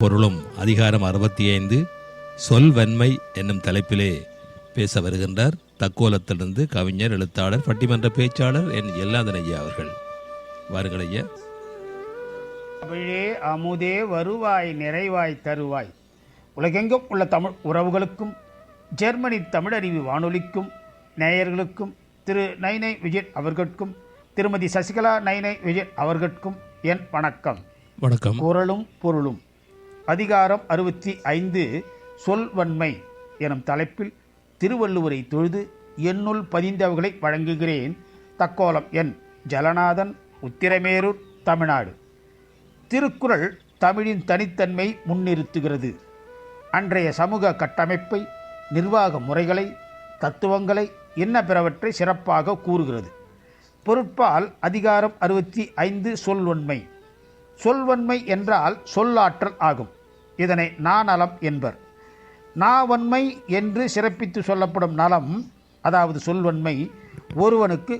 பொருளும் அதிகாரம் 65 சொல்வன்மை என்னும் தலைப்பிலே பேச வருகின்றார் தக்கோலத்திலிருந்து கவிஞர், எழுத்தாளர், பட்டிமன்ற பேச்சாளர் என் எல்லாதன் ஐயா அவர்கள். வாருங்கள் ஐயா. தமிழே அமுதே வருவாய் நிறைவாய் தருவாய். உலகெங்கும் உள்ள தமிழ் உறவுகளுக்கும் ஜெர்மனி தமிழறிவு வானொலிக்கும் நேயர்களுக்கும் திரு நைனை விஜயன் அவர்களுக்கும் திருமதி சசிகலா நைனை விஜயன் அவர்களுக்கும் என் வணக்கம். வணக்கம். குரலும் பொருளும் அதிகாரம் 65 சொல்வன்மை எனும் தலைப்பில் திருவள்ளுவரை தொழுது என்னுள் பதிந்தவர்களை வழங்குகிறேன். தக்கோலம் என் ஜலநாதன், உத்திரமேரூர், தமிழ்நாடு. திருக்குறள் தமிழின் தனித்தன்மை முன்னிறுத்துகிறது. அன்றைய சமூக கட்டமைப்பை, நிர்வாக முறைகளை, தத்துவங்களை, இன்ன பிறவற்றை சிறப்பாக கூறுகிறது. பொருட்பால் அதிகாரம் 65 சொல்வன்மை. சொல்வன்மை என்றால் சொல்லாற்றல் ஆகும். இதனை நாநலம் என்பர். நாவன்மை என்று சிறப்பித்து சொல்லப்படும் நலம், அதாவது சொல்வன்மை, ஒருவனுக்கு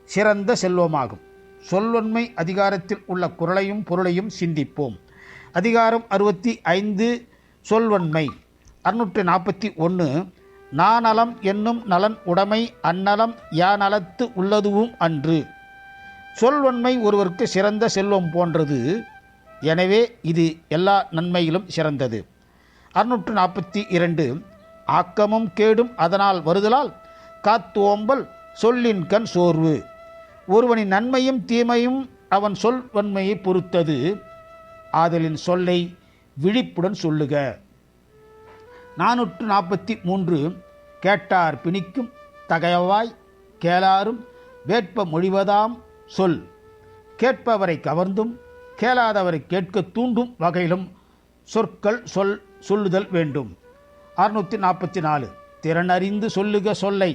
சிறந்த செல்வமாகும். சொல்வன்மை அதிகாரத்தில் உள்ள குறளையும் பொருளையும் சிந்திப்போம். அதிகாரம் 65 சொல்வன்மை. 641 நாநலம் என்னும் நலன் உடைமை அந்நலம் யாநலத்து உள்ளதுவும் அன்று. சொல்வன்மை ஒருவருக்கு சிறந்த செல்வம் போன்றது. எனவே இது எல்லா நன்மையிலும் சிறந்தது. 642 ஆக்கமும் கேடும் அதனால் வருதலால் காத்தோம்பல் சொல்லின் கண் சோர்வு. ஒருவனின் நன்மையும் தீமையும் அவன் சொல்வன்மையை பொறுத்தது. ஆதலின் சொல்லை விழிப்புடன் சொல்லுக. 443 கேட்டார் பிணிக்கும் தகையவாய் கேளாரும் வேட்ப மொழிவதாம் சொல். கேட்பவரை கவர்ந்தும் கேளாதவரை கேட்க தூண்டும் வகையிலும் சொற்கள் சொல்லுதல் வேண்டும். 644 திறனறிந்து சொல்லுக சொல்லை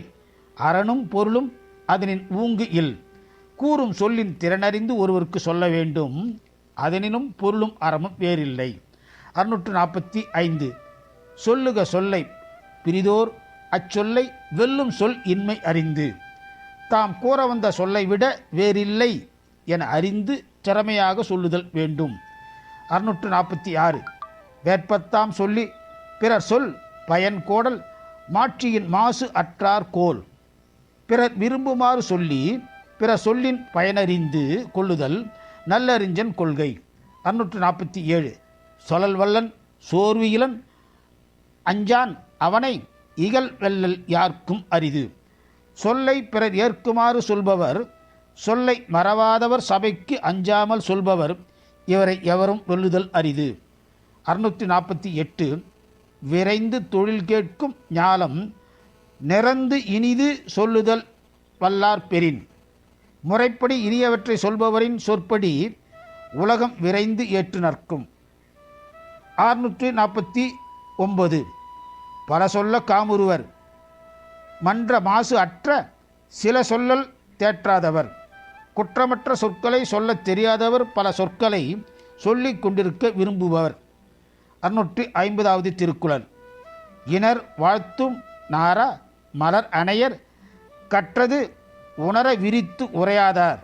அறனும் பொருளும் அதனின் ஊங்கு இல். கூறும் சொல்லின் திறனறிந்து ஒருவருக்கு சொல்ல வேண்டும். அதனினும் பொருளும் அறமும் வேறில்லை. 645 சொல்லுக சொல்லை பிரிதோர் அச்சொல்லை வெல்லும் சொல் இன்மை அறிந்து. தாம் கூற வந்த சொல்லை விட வேறில்லை என அறிந்து திறமையாக சொல்லுதல் வேண்டும். 646 வேட்பத்தாம் சொல்லி பிறர் சொல் பயன் கோடல் மாட்சியின் மாசு அற்றார் கோல். பிறர் விரும்புமாறு சொல்லி பிற சொல்லின் பயனறிந்து கொள்ளுதல் நல்லறிஞன் கொள்கை. 647 சொல்லல் வல்லன் சோர்வு இலன் அஞ்சான் அவனை இகழ் வெல்லல் யார்க்கும் அரிது. சொல்லை பிறர் ஏற்குமாறு சொல்பவர், சொல்லை மறவாதவர், சபைக்கு அஞ்சாமல் சொல்பவர், இவரை எவரும் வெல்லுதல் அரிது. 648 விரைந்து தொழில் கேட்கும் ஞாலம் நிறந்து இனிது சொல்லுதல் வல்லார் பெறின். முறைப்படி இனியவற்றை சொல்பவரின் சொற்படி உலகம் விரைந்து ஏற்று நிற்கும். 649 பல சொல்ல காமுறுவர் மன்ற மாசு அற்ற சில சொல்லல் தேற்றாதவர். குற்றமற்ற சொற்களை சொல்லத் தெரியாதவர் பல சொற்களை சொல்லிக் கொண்டிருக்க விரும்புபவர். 650 திருக்குறள். இனர் வாழ்த்தும் நாரா மலர் அணையர் கற்றது உணர விரித்து உரையாதார்.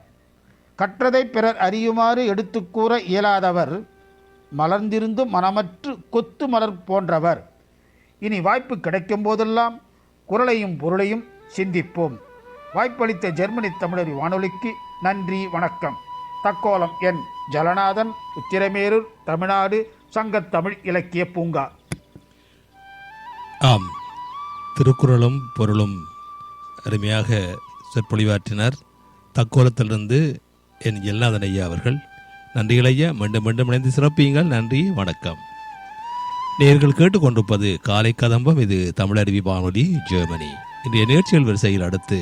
கற்றதை பிறர் அறியுமாறு எடுத்துக்கூற இயலாதவர் மலர்ந்திருந்தும் மனமற்று கொத்து மலர் போன்றவர். இனி வாய்ப்பு கிடைக்கும் போதெல்லாம் குறளையும் பொருளையும் சிந்திப்போம். வாய்ப்பளித்த ஜெர்மனி தமிழறி வானொலிக்கு நன்றி, வணக்கம். தக்கோலம் என் ஜலநாதன், உத்திரமேரூர், தமிழ்நாடு. சங்கத்தமிழ் இலக்கிய பூங்கா. ஆம், திருக்குறளும் பொருளும் அருமையாக சொற்பொழிவாற்றினார் தக்கோலத்திலிருந்து என் எல்லாதன் ஐயா அவர்கள். நன்றிகள் ஐயா. மீண்டும் மீண்டும் இணைந்து சிறப்பியுங்கள். நன்றி, வணக்கம். நேயர்கள் கேட்டுக்கொண்டிருப்பது காலை கதம்பம். இது தமிழருவி வானொலி, ஜெர்மனி. இன்றைய நிகழ்ச்சிகள் வரிசையில் அடுத்து